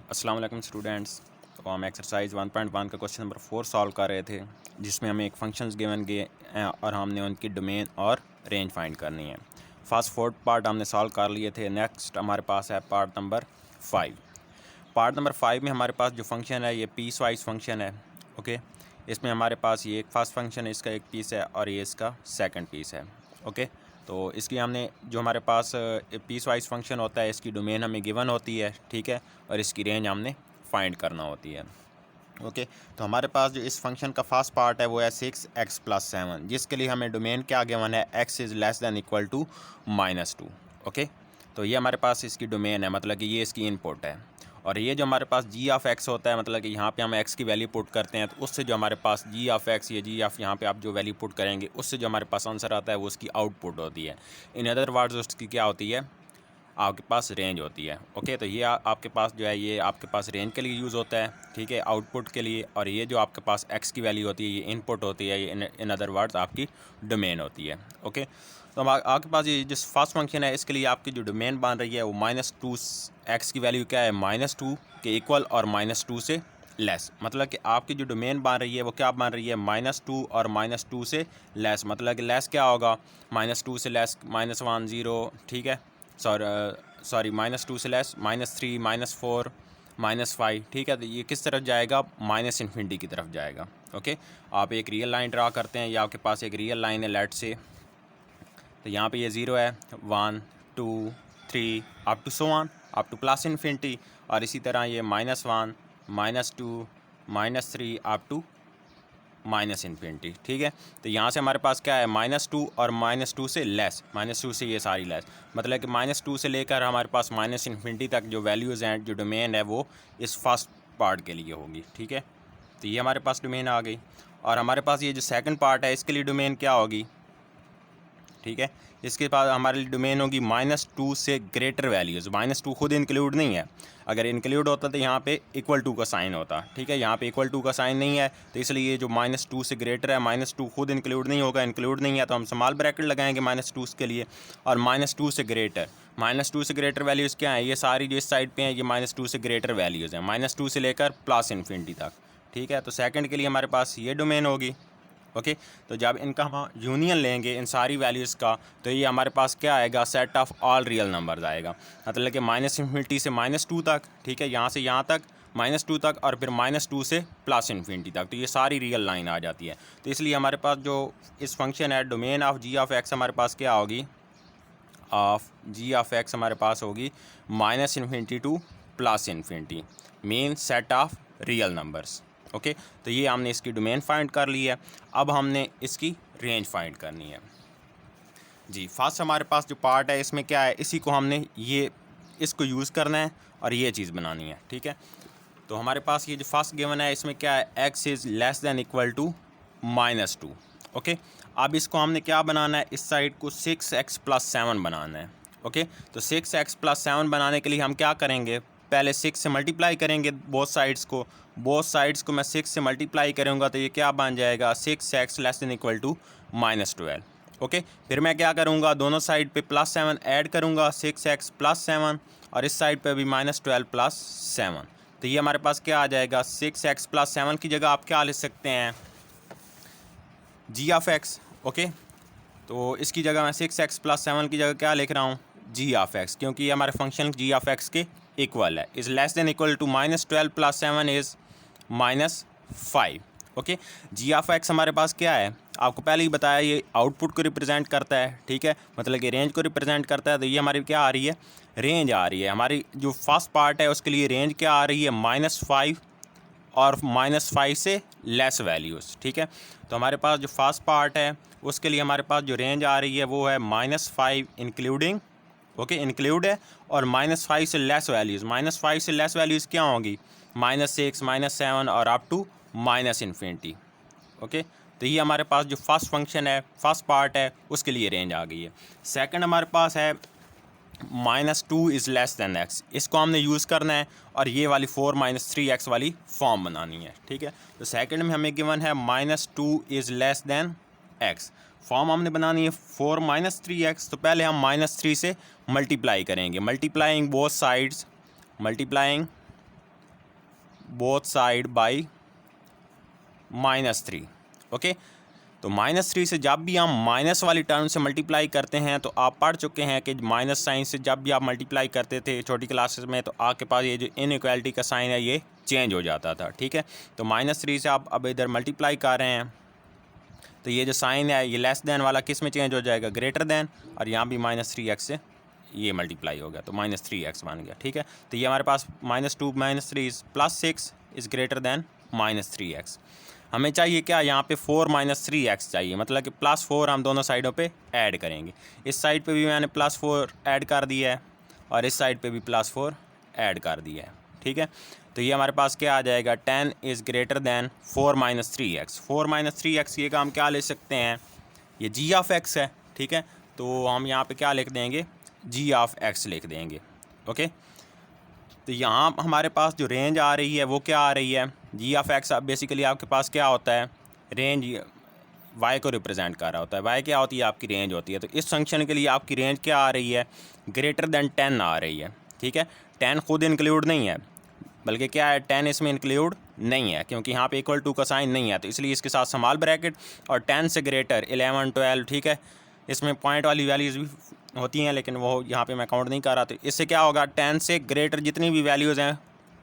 अस्सलाम वालेकुम स्टूडेंट्स। तो हम एक्सरसाइज 1.1 का क्वेश्चन नंबर 4 सॉल्व कर रहे थे, जिसमें हमें एक फंक्शंस गिवन गए हैं और हमने उनकी डोमेन और रेंज फाइंड करनी है। फर्स्ट 4 पार्ट हमने सॉल्व कर लिए थे। नेक्स्ट हमारे पास है पार्ट नंबर 5। पार्ट नंबर 5 में हमारे पास जो फंक्शन है ये पीस वाइज फंक्शन है। ओके, इसमें हमारे पास ये एक फर्स्ट फंक्शन है, इसका एक पीस है और ये इसका सेकंड पीस है। ओके, तो इसकी हमने जो हमारे पास पीस वाइज फंक्शन होता है, इसकी डोमेन हमें गिवन होती है, ठीक है, और इसकी रेंज हमने फाइंड करना होती है। ओके, तो हमारे पास जो इस फंक्शन का फर्स्ट पार्ट है वो है 6x+7, जिसके लिए हमें डोमेन क्या गिवन है, x is less than equal to -2। Okay, तो ये हमारे पास इसकी डोमेन है, मतलब कि ये इसकी इनपुट है। और ये जो हमारे पास g(x) होता है, मतलब कि यहाँ पे हम x की वैल्यू पुट करते हैं, तो उससे जो हमारे पास g(x), ये g यहाँ पे आप जो वैल्यू पुट करेंगे उससे जो हमारे पास आंसर आता है वो उसकी आउटपुट होती है। इन अदर वर्ड्स उसकी क्या होती है, आपके पास रेंज होती है। ओके, तो ये आपके पास जो है ये आपके पास रेंज के लिए यूज़ होता है, ठीक है, आउटपुट के लिए। और ये जो आपके पास x की वैल्यू होती है ये इनपुट होती है, ये इन अदर वर्ड्स आपकी डोमेन होती है। ओके, तो अब आपके पास ये जिस फर्स्ट फंक्शन है इसके लिए आपकी जो डोमेन बन रही है वो -2, x की वैल्यू क्या है -2 के इक्वल और -2 से लेस। मतलब कि आपकी जो डोमेन बन रही है वो क्या बन रही है, -2 और -2 से लेस। मतलब कि लेस क्या होगा, -2 से लेस -1 0, ठीक है, सॉरी -2 से लेस -3 -4 -5, ठीक है। तो ये किस तरफ जाएगा, -∞ की तरफ जाएगा। ओके, आप एक रियल लाइन ड्रा करते हैं, या आपके पास एक रियल लाइन है लेट से, तो यहाँ पे ये 0 है, 1 2 3 up to so on, up to +∞। और इसी तरह ये -1 -2 -3 अप टू -∞, ठीक है। तो यहाँ से हमारे पास क्या है, -2 और -2 से लेस, -2 से ये सारी लेस, मतलब कि -2 से लेकर हमारे पास -∞ तक जो वैल्यूज़ हैं, जो डोमेन है वो इस फर्स्ट पार्ट के लिए होगी, ठीक है। तो ये हमारे पास डोमेन आ गई। और हमारे पास ये जो सेकंड पार्ट है इसके लिए डोमेन क्या होगी, ठीक है, इसके बाद हमारे लिए डोमेन होगी -2 से ग्रेटर वैल्यूज़। -2 खुद इंक्लूड नहीं है, अगर इंक्लूड होता तो यहाँ पे =2 का साइन होता, ठीक है। यहाँ पे =2 का साइन नहीं है, तो इसलिए ये जो -2 से ग्रेटर है, -2 खुद इंक्लूड नहीं होगा, इंक्लूड नहीं है तो हम स्मॉल ब्रैकेट लगाएंगे -2 के लिए। और -2 से ग्रेटर, -2 से ग्रेटर वैल्यूज़ क्या है, ये सारी जो इस साइड पे हैं ये -2 से ग्रेटर वैल्यूज़ हैं, -2 से लेकर +∞ तक, ठीक है। तो सेकंड के लिए हमारे पास ये डोमेन होगी। ओके, तो जब इनका हम यूनियन लेंगे इन सारी वैल्यूज़ का, तो ये हमारे पास क्या आएगा, set of all real numbers आएगा। मतलब कि -∞ से -2 तक, ठीक है, यहाँ से यहाँ तक -2 तक, और फिर (-2) से +∞ तक, तो ये सारी रियल लाइन आ जाती है। तो इसलिए हमारे पास जो इस फंक्शन है, डोमेन ऑफ g(x) हमारे पास क्या होगी, ऑफ g(x) हमारे पास होगी -∞ to +∞, mean set of real numbers. Okay, तो ये हमने इसकी डोमेन फाइंड कर ली है। अब हमने इसकी रेंज फाइंड करनी है। जी, फर्स्ट हमारे पास जो पार्ट है इसमें क्या है, इसी को हमने ये इसको यूज़ करना है और ये चीज़ बनानी है, ठीक है। तो हमारे पास ये जो फर्स्ट गिवन है इसमें क्या है, x is less than equal to -2। Okay, अब इसको हमने क्या बनाना है, इस साइड को 6x+7 बनाना है। ओके, तो 6x+7 बनाने के लिए हम क्या करेंगे, पहले 6 से मल्टीप्लाई करेंगे बोथ साइड्स को मैं 6 से मल्टीप्लाई करूँगा, तो ये क्या बन जाएगा, 6x less than equal to -12। Okay, फिर मैं क्या करूँगा, दोनों साइड पे +7 ऐड करूँगा, 6x+7, और इस साइड पे भी -12+7। तो ये हमारे पास क्या आ जाएगा, 6x+7 की जगह आप क्या लिख सकते हैं, g(x). ओके, तो इसकी जगह मैं 6x+7 की जगह क्या लिख रहा हूँ, g(x), क्योंकि ये हमारे फंक्शन g(x) के इक्वल है। Is less then equal to -12+7 is -5। Okay, g(x) हमारे पास क्या है, आपको पहले ही बताया, ये आउटपुट को रिप्रेजेंट करता है, ठीक है, मतलब कि रेंज को रिप्रेजेंट करता है। तो ये हमारी क्या आ रही है, रेंज आ रही है। हमारी जो फर्स्ट पार्ट है उसके लिए रेंज क्या आ रही है, -5 और -5 से लेस वैल्यूज़, ठीक है। तो हमारे पास जो फर्स्ट पार्ट है उसके लिए हमारे पास जो रेंज आ रही है वो है -5 इंक्लूडिंग, ओके, इंक्लूड है, और -5 से लेस वैल्यूज़। -5 से लेस वैल्यूज़ क्या होंगी, -6 -7 और अप टू -∞। ओके, तो ये हमारे पास जो फर्स्ट फंक्शन है, फर्स्ट पार्ट है, उसके लिए रेंज आ गई है। सेकंड हमारे पास है -2 इज़ लेस दैन x, इसको हमने यूज़ करना है और ये वाली 4 - 3x वाली फॉर्म बनानी है, ठीक है। तो सेकंड में हमें गिवन है -2 is less then x, form हमने बनानी है 4 - 3x। तो पहले हम -3 से मल्टीप्लाई करेंगे, multiplying both sides, multiplying both side by -3। Okay, तो -3 से जब भी हम माइनस वाली टर्म से मल्टीप्लाई करते हैं तो आप पढ़ चुके हैं कि माइनस साइन से जब भी आप मल्टीप्लाई करते थे छोटी क्लासेस में तो आपके पास ये जो इनइक्वालिटी का साइन है ये चेंज हो जाता था। ठीक है, तो -3 से आप अब इधर मल्टीप्लाई कर रहे हैं तो ये जो साइन है ये लेस देन वाला किस में चेंज हो जाएगा, ग्रेटर देन, और यहाँ भी -3x से ये मल्टीप्लाई हो गया तो -3x बन गया। ठीक है, तो ये हमारे पास -2 -3 +6 इज़ ग्रेटर देन -3x। हमें चाहिए क्या, यहाँ पे 4 -3x चाहिए, मतलब कि +4 हम दोनों साइडों पे ऐड करेंगे। इस साइड पे भी मैंने +4 ऐड कर दिया है और इस साइड पे भी +4 ऐड कर दिया है। ठीक है, तो ये हमारे पास क्या आ जाएगा, 10 is greater than 4 -3x। 4 -3x ये का हम क्या ले सकते हैं, ये g ऑफ x है। ठीक है, तो हम यहाँ पे क्या लिख देंगे, g ऑफ x लिख देंगे। ओके, तो यहाँ हमारे पास जो रेंज आ रही है वो क्या आ रही है, g ऑफ x बेसिकली आपके पास क्या होता है, रेंज y को रिप्रेजेंट कर रहा होता है। y क्या होती है, आपकी रेंज होती है। तो इस फंक्शन के लिए आपकी रेंज क्या आ रही है, ग्रेटर देन 10 आ रही है। ठीक है, 10 खुद इंक्लूड नहीं है, बल्कि क्या है, 10 इसमें इंक्लूड नहीं है क्योंकि यहाँ पे इक्वल टू का साइन नहीं है, तो इसलिए इसके साथ स्मॉल ब्रैकेट और 10 से ग्रेटर 11 12। ठीक है, इसमें पॉइंट वाली वैल्यूज़ भी होती हैं लेकिन वो यहाँ पे मैं काउंट नहीं कर रहा। तो इससे क्या होगा, 10 से ग्रेटर जितनी भी वैल्यूज़ हैं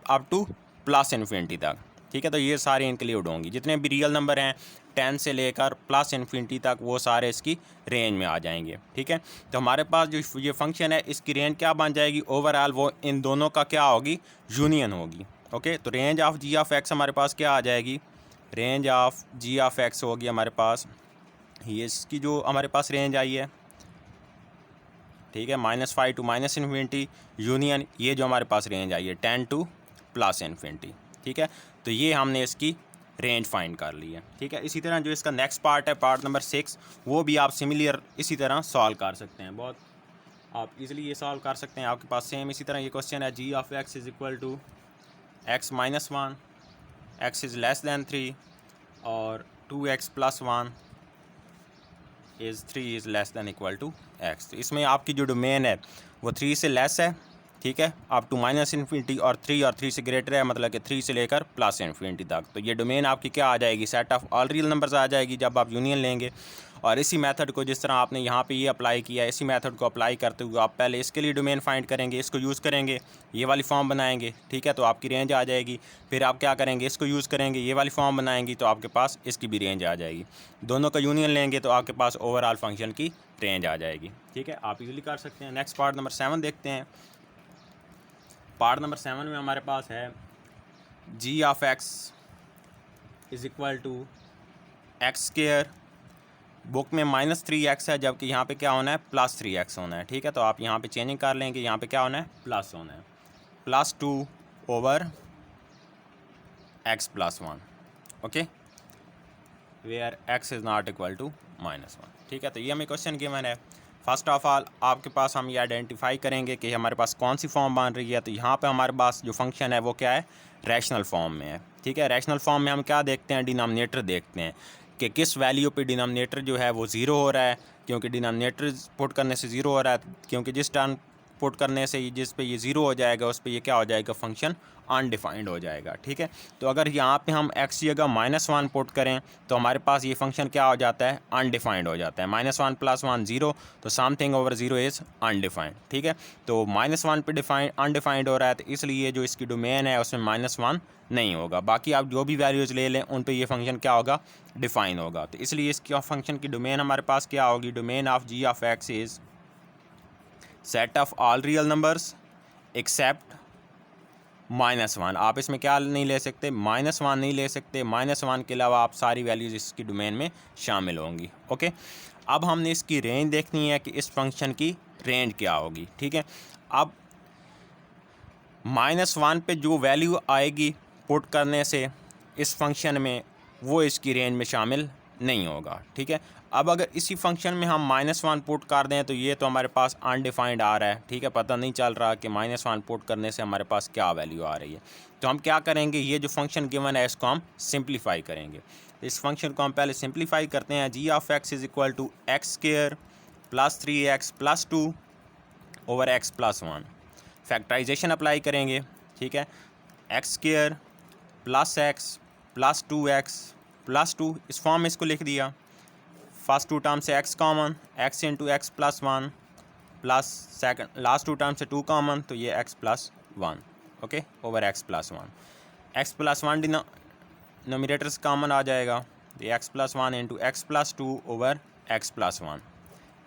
अप टू +∞ तक। ठीक है, तो ये सारे इंक्लूड होंगी, जितने भी रियल नंबर हैं 10 से लेकर +∞ तक वो सारे इसकी रेंज में आ जाएंगे। ठीक है, तो हमारे पास जो ये फंक्शन है इसकी रेंज क्या बन जाएगी, ओवरऑल वो इन दोनों का क्या होगी, यूनियन होगी। ओके, तो range of g of x हमारे पास क्या आ जाएगी, range of g of x होगी हमारे पास, ये इसकी जो हमारे पास रेंज आई है। ठीक है, -5 टू -∞ यूनियन, ये जो हमारे पास रेंज आई है 10 टू +∞। ठीक है, तो ये हमने इसकी रेंज फाइंड कर ली है। ठीक है, इसी तरह जो इसका नेक्स्ट पार्ट है, पार्ट नंबर 6, वो भी आप सिमिलर इसी तरह सॉल्व कर सकते हैं, बहुत आप इजीली ये सॉल्व कर सकते हैं। आपके पास सेम इसी तरह ये क्वेश्चन है, g of x is equal to x - 1, x is less than 3 और 2x + 1 is 3 is less than equal to x। तो इसमें आपकी जो डोमेन है वो 3 से लेस है। ठीक है, अप टू -∞, और 3 से ग्रेटर है, मतलब कि 3 से लेकर +∞ तक। तो ये डोमेन आपकी क्या आ जाएगी, set of all real numbers आ जाएगी जब आप यूनियन लेंगे। और इसी मेथड को जिस तरह आपने यहाँ पे ये अप्लाई किया, इसी मेथड को अप्लाई करते हुए आप पहले इसके लिए डोमेन फाइंड करेंगे, इसको यूज़ करेंगे, ये वाली फॉर्म बनाएंगे। ठीक है, तो आपकी रेंज आ जाएगी। फिर आप क्या करेंगे, इसको यूज़ करेंगे, ये वाली फॉर्म बनाएंगी, तो आपके पास इसकी भी रेंज आ जाएगी। दोनों का यूनियन लेंगे तो आपके पास ओवरऑल फंक्शन की रेंज आ जाएगी। ठीक है, आप इजीली कर सकते हैं। नेक्स्ट पार्ट नंबर 7 देखते हैं। पार्ट नंबर 7 में हमारे पास है g of x is equal to x²। Book में -3x है, जबकि यहाँ पे क्या होना है, +3x होना है। ठीक है, तो आप यहाँ पे चेंजिंग कर लेंगे, यहाँ पे क्या होना है, प्लस होना है, +2 over x + 1। Okay, where x is not equal to -1। ठीक है, तो ये हमें क्वेश्चन गिवन है। फर्स्ट ऑफ ऑल आपके पास हम ये आइडेंटिफाई करेंगे कि हमारे पास कौन सी फॉर्म बन रही है। तो यहाँ पे हमारे पास जो फंक्शन है वो क्या है, रैशनल फॉर्म में है। ठीक है, रैशनल फॉर्म में हम क्या देखते हैं, डिनोमिनेटर देखते हैं कि किस वैल्यू पे डिनोमिनेटर जो है वो 0 हो रहा है, क्योंकि डिनोमिनेटर पुट करने से 0 हो रहा है, क्योंकि जिस टर्म पुट करने से जिस पे ये 0 हो जाएगा उस पे ये क्या हो जाएगा, फंक्शन अनडिफाइंड हो जाएगा। ठीक है, तो अगर यहाँ पे हम x की जगह -1 पुट करें तो हमारे पास ये फंक्शन क्या हो जाता है, अनडिफाइंड हो जाता है। -1 + 1 0, तो समथिंग ओवर 0 इज़ अनडिफाइंड। ठीक है, तो -1 पे अनडिफाइंड हो रहा है, तो इसलिए जो इसकी डोमेन है उसमें -1 नहीं होगा। बाकी आप जो भी वैल्यूज़ ले लें उन पे ये फंक्शन क्या होगा, डिफाइन होगा। तो इसलिए इसकी फंक्शन की डोमेन हमारे पास क्या होगी, domain of g of x is set of all real numbers except -1। आप इसमें क्या नहीं ले सकते, -1 नहीं ले सकते। -1 के अलावा आप सारी वैल्यूज़ इसकी डोमेन में शामिल होंगी। ओके, अब हमने इसकी रेंज देखनी है कि इस फंक्शन की रेंज क्या होगी। ठीक है, अब -1 पे जो वैल्यू आएगी पुट करने से इस फंक्शन में, वो इसकी रेंज में शामिल नहीं होगा। ठीक है, अब अगर इसी फंक्शन में हम -1 पुट कर दें तो ये तो हमारे पास अनडिफाइंड आ रहा है। ठीक है, पता नहीं चल रहा कि -1 पुट करने से हमारे पास क्या वैल्यू आ रही है। तो हम क्या करेंगे, ये जो फंक्शन गिवन है इसको हम सिंप्लीफाई करेंगे। इस फंक्शन को हम पहले सिंप्लीफाई करते हैं। g of x is equal to x² + 3x + 2 over x + 1। Factorization apply करेंगे। ठीक है, x² plus x plus 2x plus 2, इस फॉर्म में इसको लिख दिया। फर्स्ट टू टर्म से x common, x into x plus 1 plus second last two term से 2 कॉमन, तो ये x plus 1 okay over x plus 1। x plus 1 denominator से कॉमन आ जाएगा, तो x plus 1 into x plus 2 over x plus 1,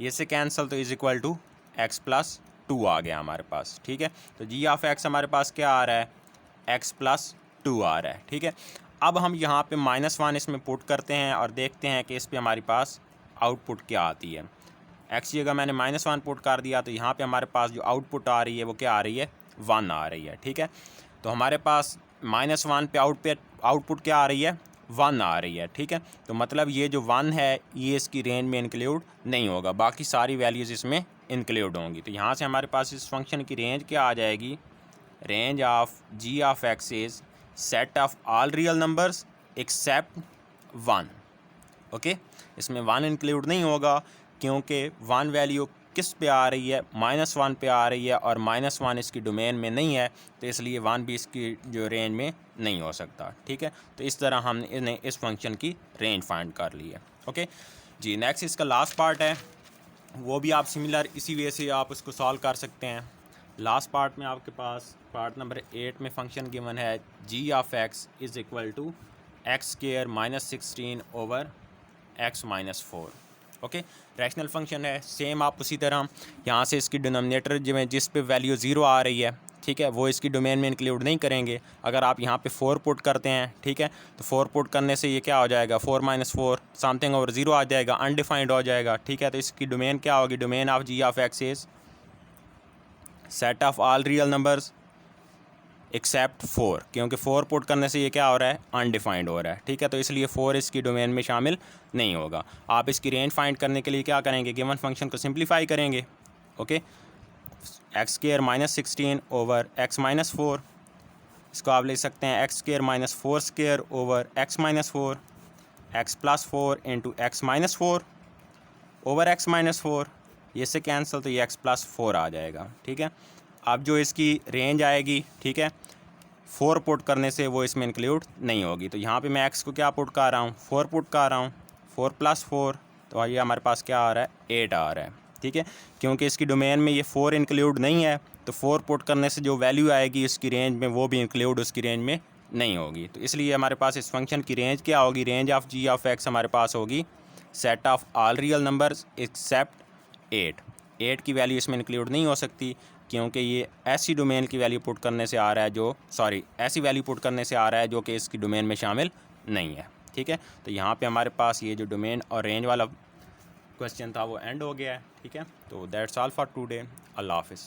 ये से कैंसिल, तो is equal to x plus 2 आ गया हमारे पास। ठीक है, तो जी ऑफ x हमारे पास क्या आ रहा है, x प्लस 2 आ रहा है। ठीक है, अब हम यहाँ पे -1 इसमें पुट करते हैं और देखते हैं कि इस पे हमारे पास आउटपुट क्या आती है। x की जगह मैंने -1 पुट कर दिया, तो यहाँ पे हमारे पास जो आउटपुट आ रही है वो क्या आ रही है, 1 आ रही है। ठीक है, तो हमारे पास -1 पे आउटपुट क्या आ रही है, 1 आ रही है। ठीक है, तो मतलब ये जो 1 है ये इसकी रेंज में इंक्लूड नहीं होगा, बाकी सारी वैल्यूज़ इसमें इंक्लूड होंगी। तो यहाँ से हमारे पास इस फंक्शन की रेंज क्या आ जाएगी, range of g of x is set of all real numbers except 1। Okay, इसमें 1 इंक्लूड नहीं होगा क्योंकि 1 वैल्यू किस पे आ रही है, -1 पे आ रही है और -1 इसकी डोमेन में नहीं है, तो इसलिए 1 भी इसकी जो रेंज में नहीं हो सकता। ठीक है, तो इस तरह हमने इस फंक्शन की रेंज फाइंड कर ली है। ओके जी, नेक्स्ट इसका लास्ट पार्ट है, वो भी आप सिमिलर इसी वे से आप उसको सॉल्व कर सकते हैं। लास्ट पार्ट में आपके पास पार्ट नंबर 8 में फंक्शन गिवन है G of x is equal to X square -16 over x minus 4। Okay, rational function है, सेम आप उसी तरह यहाँ से इसकी डिनोमिनेटर जिस पे वैल्यू 0 आ रही है, ठीक है, वो इसकी डोमेन में इंक्लूड नहीं करेंगे। अगर आप यहाँ पे 4 पुट करते हैं, ठीक है, तो 4 पुट करने से ये क्या हो जाएगा, 4 - 4 समथिंग ओवर 0 आ जाएगा, अनडिफाइंड हो जाएगा। ठीक है, तो इसकी डोमेन क्या होगी, domain of g of x is set of all real numbers except 4, क्योंकि 4 पुट करने से ये क्या हो रहा है, अनडिफाइंड हो रहा है। ठीक है, तो इसलिए 4 इसकी डोमेन में शामिल नहीं होगा। आप इसकी रेंज फाइंड करने के लिए क्या करेंगे, गिवन फंक्शन को सिंप्लीफाई करेंगे। Okay, x square -16 over x minus 4, इसको आप ले सकते हैं x square -4 square over x minus 4, x plus 4 into x minus 4 over x minus 4, ये से कैंसिल, तो ये x प्लस 4 आ जाएगा। ठीक है, अब जो इसकी रेंज आएगी, ठीक है, 4 पुट करने से वो इसमें इंक्लूड नहीं होगी। तो यहाँ पे मैं x को क्या पुट कर रहा हूँ, 4 पुट कर रहा हूँ, 4 + 4, तो ये हमारे पास क्या आ रहा है, 8 आ रहा है। ठीक है, क्योंकि इसकी डोमेन में ये 4 इंक्लूड नहीं है, तो 4 पुट करने से जो वैल्यू आएगी इसकी रेंज में वो भी इंक्लूड उसकी रेंज में नहीं होगी। तो इसलिए हमारे पास इस फंक्शन की रेंज क्या होगी, range of g of x हमारे पास होगी set of all real numbers except 8 की वैल्यू इसमें इंक्लूड नहीं हो सकती, क्योंकि ये ऐसी डोमेन की वैल्यू पुट करने से आ रहा है ऐसी वैल्यू पुट करने से आ रहा है जो कि इसकी डोमेन में शामिल नहीं है। ठीक है, तो यहाँ पे हमारे पास ये जो डोमेन और रेंज वाला क्वेश्चन था वो एंड हो गया है। ठीक है, तो दैट्स ऑल फॉर टुडे, अल्लाह हाफिज़।